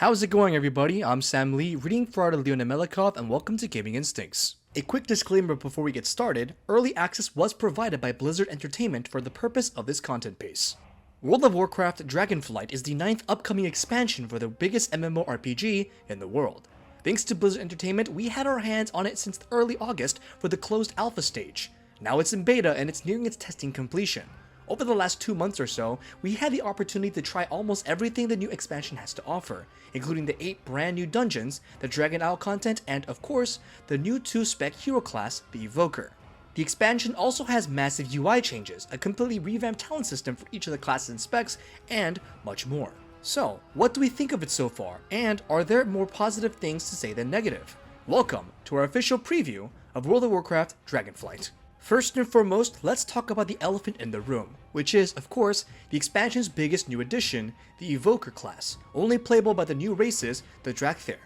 How's it going, everybody? I'm Sam Lee, reading for Leonid Melikhov, and welcome to Gaming Instincts. A quick disclaimer before we get started: early access was provided by Blizzard Entertainment for the purpose of this content piece. World of Warcraft Dragonflight is the 9th upcoming expansion for the biggest MMORPG in the world. Thanks to Blizzard Entertainment, we had our hands on it since early August for the closed alpha stage. Now it's in beta and it's nearing its testing completion. Over the last 2 months or so, we had the opportunity to try almost everything the new expansion has to offer, including the 8 brand new dungeons, the Dragon Isle content, and of course, the new 2-spec hero class, the Evoker. The expansion also has massive UI changes, a completely revamped talent system for each of the classes and specs, and much more. So, what do we think of it so far, and are there more positive things to say than negative? Welcome to our official preview of World of Warcraft Dragonflight. First and foremost, let's talk about the elephant in the room, which is, of course, the expansion's biggest new addition, the Evoker class, only playable by the new races, the Dragnflight.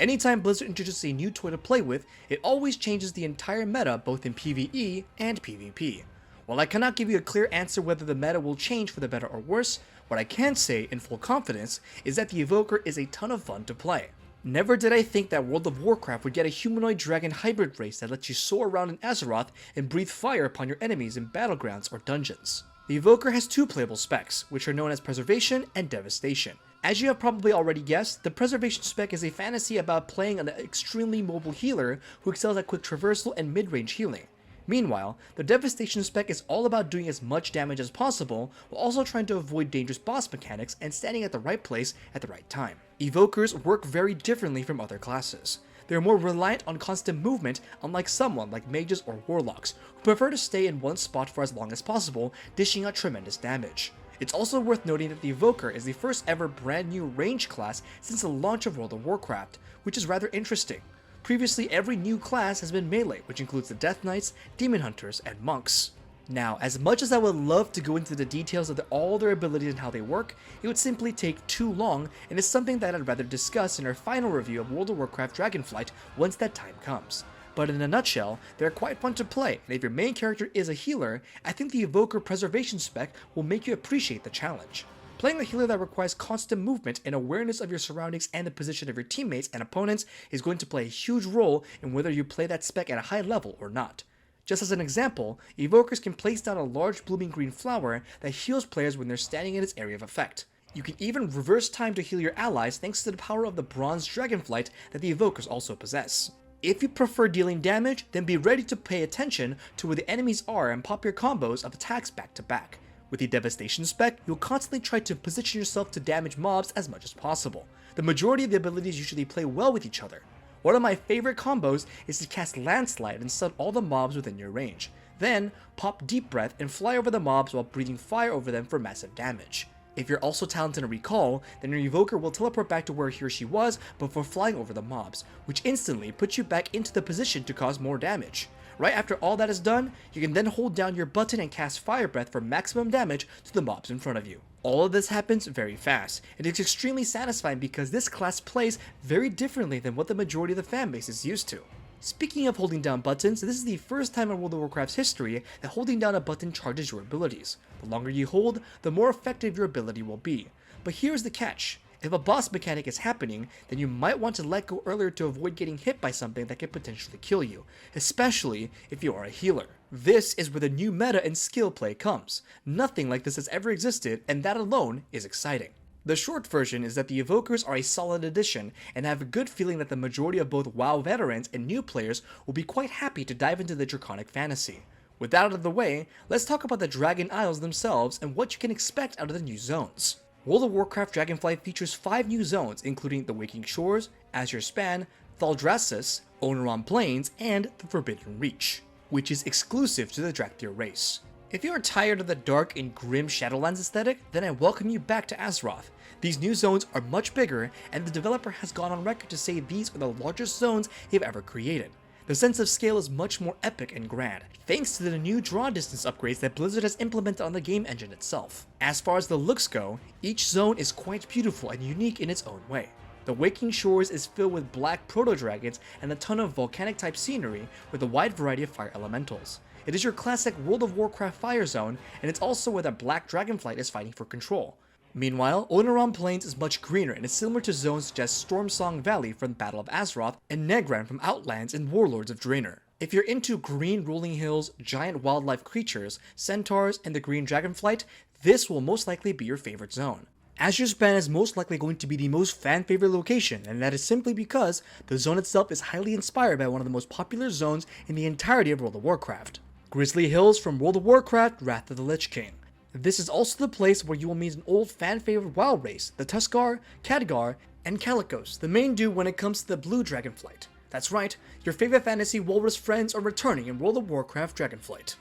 Anytime Blizzard introduces a new toy to play with, it always changes the entire meta both in PvE and PvP. While I cannot give you a clear answer whether the meta will change for the better or worse, what I can say in full confidence is that the Evoker is a ton of fun to play. Never did I think that World of Warcraft would get a humanoid dragon hybrid race that lets you soar around in Azeroth and breathe fire upon your enemies in battlegrounds or dungeons. The Evoker has 2 playable specs, which are known as Preservation and Devastation. As you have probably already guessed, the Preservation spec is a fantasy about playing an extremely mobile healer who excels at quick traversal and mid-range healing. Meanwhile, the Devastation spec is all about doing as much damage as possible, while also trying to avoid dangerous boss mechanics and standing at the right place at the right time. Evokers work very differently from other classes. They are more reliant on constant movement, unlike someone like mages or warlocks, who prefer to stay in one spot for as long as possible, dishing out tremendous damage. It's also worth noting that the Evoker is the first ever brand new range class since the launch of World of Warcraft, which is rather interesting. Previously, every new class has been melee, which includes the Death Knights, Demon Hunters, and Monks. Now, as much as I would love to go into the details of all their abilities and how they work, it would simply take too long, and is something that I'd rather discuss in our final review of World of Warcraft Dragonflight once that time comes. But in a nutshell, they're quite fun to play, and if your main character is a healer, I think the Evoker Preservation spec will make you appreciate the challenge. Playing a healer that requires constant movement and awareness of your surroundings and the position of your teammates and opponents is going to play a huge role in whether you play that spec at a high level or not. Just as an example, Evokers can place down a large blooming green flower that heals players when they're standing in its area of effect. You can even reverse time to heal your allies thanks to the power of the Bronze Dragonflight that the Evokers also possess. If you prefer dealing damage, then be ready to pay attention to where the enemies are and pop your combos of attacks back to back. With the Devastation spec, you'll constantly try to position yourself to damage mobs as much as possible. The majority of the abilities usually play well with each other. One of my favorite combos is to cast Landslide and stun all the mobs within your range. Then, pop Deep Breath and fly over the mobs while breathing fire over them for massive damage. If you're also talented in Recall, then your Evoker will teleport back to where he or she was before flying over the mobs, which instantly puts you back into the position to cause more damage. Right after all that is done, you can then hold down your button and cast Fire Breath for maximum damage to the mobs in front of you. All of this happens very fast, and it's extremely satisfying because this class plays very differently than what the majority of the fanbase is used to. Speaking of holding down buttons, this is the first time in World of Warcraft's history that holding down a button charges your abilities. The longer you hold, the more effective your ability will be. But here's the catch. If a boss mechanic is happening, then you might want to let go earlier to avoid getting hit by something that could potentially kill you, especially if you are a healer. This is where the new meta and skill play comes. Nothing like this has ever existed, and that alone is exciting. The short version is that the Evokers are a solid addition, and I have a good feeling that the majority of both WoW veterans and new players will be quite happy to dive into the draconic fantasy. With that out of the way, let's talk about the Dragon Isles themselves and what you can expect out of the new zones. World of Warcraft Dragonflight features 5 new zones, including the Waking Shores, Azure Span, Thaldraszus, Oneron Plains, and the Forbidden Reach, which is exclusive to the Dragnflight race. If you are tired of the dark and grim Shadowlands aesthetic, then I welcome you back to Azeroth. These new zones are much bigger, and the developer has gone on record to say these are the largest zones they've ever created. The sense of scale is much more epic and grand, thanks to the new draw distance upgrades that Blizzard has implemented on the game engine itself. As far as the looks go, each zone is quite beautiful and unique in its own way. The Waking Shores is filled with black proto-dragons and a ton of volcanic-type scenery with a wide variety of fire elementals. It is your classic World of Warcraft fire zone, and it's also where the Black Dragonflight is fighting for control. Meanwhile, Oneron Plains is much greener and is similar to zones such as Stormsong Valley from Battle of Azeroth and Negran from Outlands and Warlords of Draenor. If you're into green rolling hills, giant wildlife creatures, centaurs, and the green Dragonflight, this will most likely be your favorite zone. Azure Span is most likely going to be the most fan-favorite location, and that is simply because the zone itself is highly inspired by one of the most popular zones in the entirety of World of Warcraft. Grizzly Hills from World of Warcraft, Wrath of the Lich King. This is also the place where you will meet an old fan-favorite wild race, the Tuskar, Khadgar, and Kalecgos, the main dude when it comes to the blue Dragonflight. That's right, your favorite fantasy walrus friends are returning in World of Warcraft Dragonflight.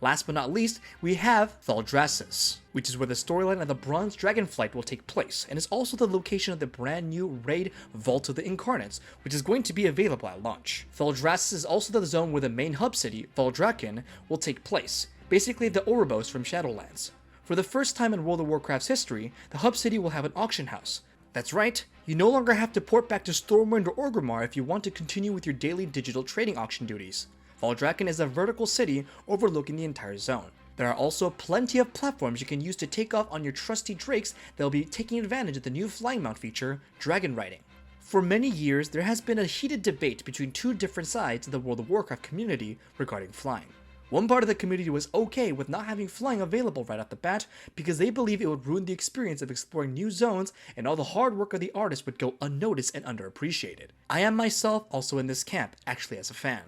Last but not least, we have Thaldraszus, which is where the storyline of the Bronze Dragonflight will take place, and is also the location of the brand new raid Vault of the Incarnates, which is going to be available at launch. Thaldraszus is also the zone where the main hub city, Thaldraken, will take place, basically the Ouroboros from Shadowlands. For the first time in World of Warcraft's history, the hub city will have an auction house. That's right, you no longer have to port back to Stormwind or Orgrimmar if you want to continue with your daily digital trading auction duties. Thaldraken is a vertical city overlooking the entire zone. There are also plenty of platforms you can use to take off on your trusty drakes that will be taking advantage of the new flying mount feature, Dragon Riding. For many years, there has been a heated debate between two different sides of the World of Warcraft community regarding flying. One part of the community was okay with not having flying available right off the bat because they believe it would ruin the experience of exploring new zones and all the hard work of the artist would go unnoticed and underappreciated. I am myself also in this camp, actually as a fan.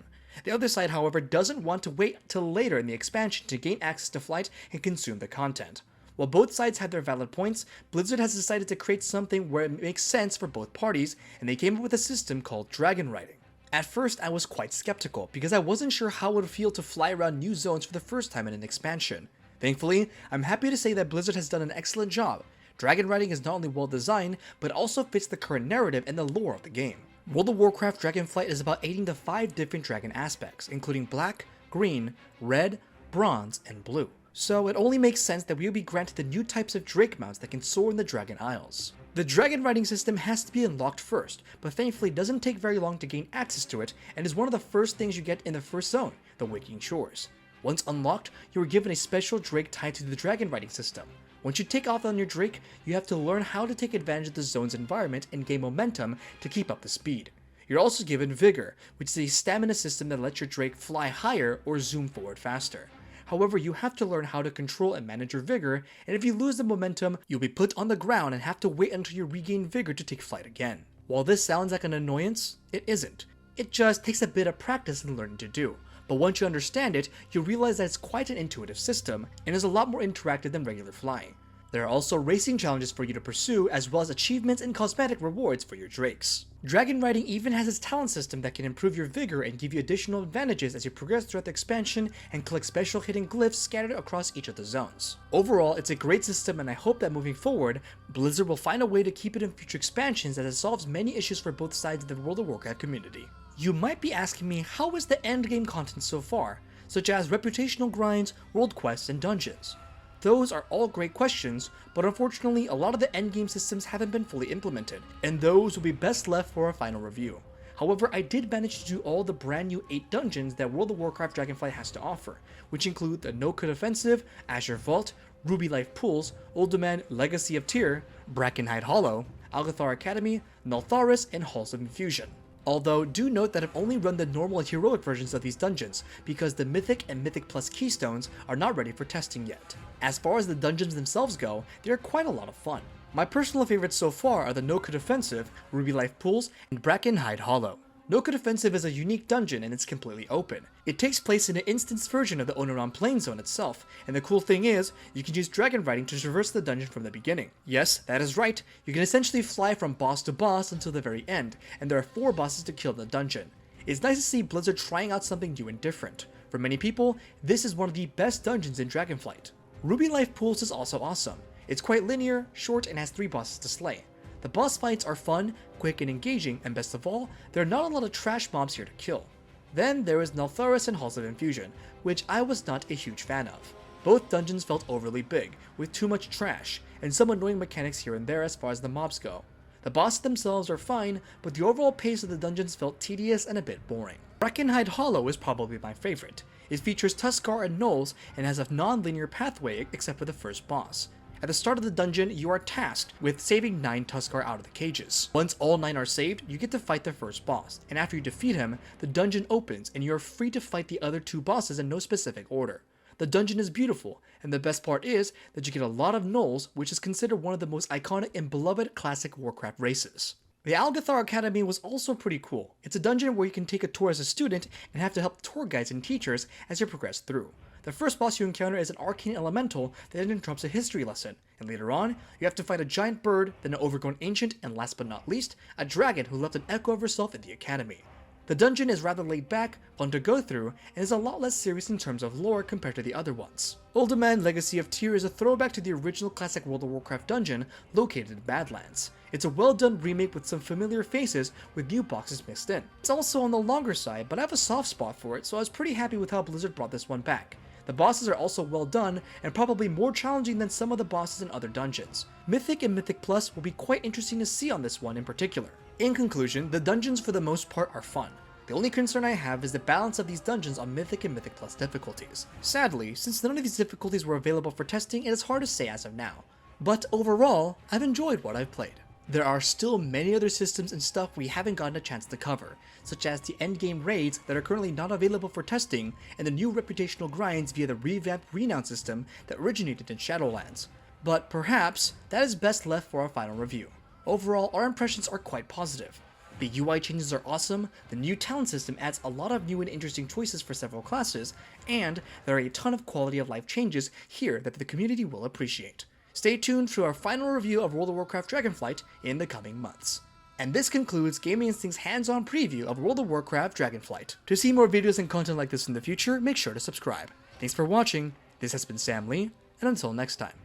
The other side, however, doesn't want to wait till later in the expansion to gain access to flight and consume the content. While both sides have their valid points, Blizzard has decided to create something where it makes sense for both parties, and they came up with a system called Dragon Riding. At first, I was quite skeptical, because I wasn't sure how it would feel to fly around new zones for the first time in an expansion. Thankfully, I'm happy to say that Blizzard has done an excellent job. Dragon Riding is not only well designed, but also fits the current narrative and the lore of the game. World of Warcraft Dragonflight is about aiding the 5 different dragon aspects, including black, green, red, bronze, and blue. So it only makes sense that we will be granted the new types of drake mounts that can soar in the Dragon Isles. The dragon riding system has to be unlocked first, but thankfully it doesn't take very long to gain access to it, and is one of the first things you get in the first zone, the Waking Shores. Once unlocked, you are given a special drake tied to the dragon riding system. Once you take off on your drake, you have to learn how to take advantage of the zone's environment and gain momentum to keep up the speed. You're also given Vigor, which is a stamina system that lets your drake fly higher or zoom forward faster. However, you have to learn how to control and manage your Vigor, and if you lose the momentum, you'll be put on the ground and have to wait until you regain Vigor to take flight again. While this sounds like an annoyance, it isn't. It just takes a bit of practice and learning to do. But once you understand it, you'll realize that it's quite an intuitive system, and is a lot more interactive than regular flying. There are also racing challenges for you to pursue, as well as achievements and cosmetic rewards for your drakes. Dragon Riding even has its talent system that can improve your vigor and give you additional advantages as you progress throughout the expansion and collect special hidden glyphs scattered across each of the zones. Overall, it's a great system, and I hope that moving forward, Blizzard will find a way to keep it in future expansions as it solves many issues for both sides of the World of Warcraft community. You might be asking me, how is the endgame content so far, such as reputational grinds, world quests, and dungeons? Those are all great questions, but unfortunately a lot of the endgame systems haven't been fully implemented, and those will be best left for a final review. However, I did manage to do all the brand new 8 dungeons that World of Warcraft Dragonflight has to offer, which include the No-Code Offensive, Azure Vault, Ruby Life Pools, Uldaman Legacy of Tyr, Brackenhyde Hollow, Algathar Academy, Naltharis, and Halls of Infusion. Although, do note that I've only run the normal and heroic versions of these dungeons, because the Mythic and Mythic Plus Keystones are not ready for testing yet. As far as the dungeons themselves go, they are quite a lot of fun. My personal favorites so far are the No-Code Offensive, Ruby Life Pools, and Brackenhyde Hollow. No-Code Offensive is a unique dungeon and it's completely open. It takes place in an instanced version of the Oneron Plains zone itself, and the cool thing is, you can use Dragon Riding to traverse the dungeon from the beginning. Yes, that is right, you can essentially fly from boss to boss until the very end, and there are 4 bosses to kill in the dungeon. It's nice to see Blizzard trying out something new and different. For many people, this is one of the best dungeons in Dragonflight. Ruby Life Pools is also awesome. It's quite linear, short, and has 3 bosses to slay. The boss fights are fun, quick, and engaging, and best of all, there are not a lot of trash mobs here to kill. Then there is Naltharis and Halls of Infusion, which I was not a huge fan of. Both dungeons felt overly big, with too much trash, and some annoying mechanics here and there as far as the mobs go. The bosses themselves are fine, but the overall pace of the dungeons felt tedious and a bit boring. Brackenhyde Hollow is probably my favorite. It features Tuskar and Gnolls and has a non-linear pathway except for the first boss. At the start of the dungeon, you are tasked with saving 9 Tuskar out of the cages. Once all 9 are saved, you get to fight the first boss, and after you defeat him, the dungeon opens and you are free to fight the other 2 bosses in no specific order. The dungeon is beautiful, and the best part is that you get a lot of gnolls, which is considered one of the most iconic and beloved classic Warcraft races. The Algathar Academy was also pretty cool. It's a dungeon where you can take a tour as a student and have to help tour guides and teachers as you progress through. The first boss you encounter is an arcane elemental that interrupts a history lesson, and later on, you have to fight a giant bird, then an overgrown ancient, and last but not least, a dragon who left an echo of herself in the academy. The dungeon is rather laid back, fun to go through, and is a lot less serious in terms of lore compared to the other ones. Uldaman Legacy of Tyr is a throwback to the original classic World of Warcraft dungeon located in Badlands. It's a well done remake with some familiar faces with new boxes mixed in. It's also on the longer side, but I have a soft spot for it, so I was pretty happy with how Blizzard brought this one back. The bosses are also well done, and probably more challenging than some of the bosses in other dungeons. Mythic and Mythic Plus will be quite interesting to see on this one in particular. In conclusion, the dungeons for the most part are fun. The only concern I have is the balance of these dungeons on Mythic and Mythic Plus difficulties. Sadly, since none of these difficulties were available for testing, it is hard to say as of now. But overall, I've enjoyed what I've played. There are still many other systems and stuff we haven't gotten a chance to cover, such as the endgame raids that are currently not available for testing, and the new reputational grinds via the revamped renown system that originated in Shadowlands. But perhaps that is best left for our final review. Overall, our impressions are quite positive. The UI changes are awesome, the new talent system adds a lot of new and interesting choices for several classes, and there are a ton of quality of life changes here that the community will appreciate. Stay tuned for our final review of World of Warcraft Dragonflight in the coming months. And this concludes Gaming Instinct's hands-on preview of World of Warcraft Dragonflight. To see more videos and content like this in the future, make sure to subscribe. Thanks for watching, this has been Sam Lee, and until next time.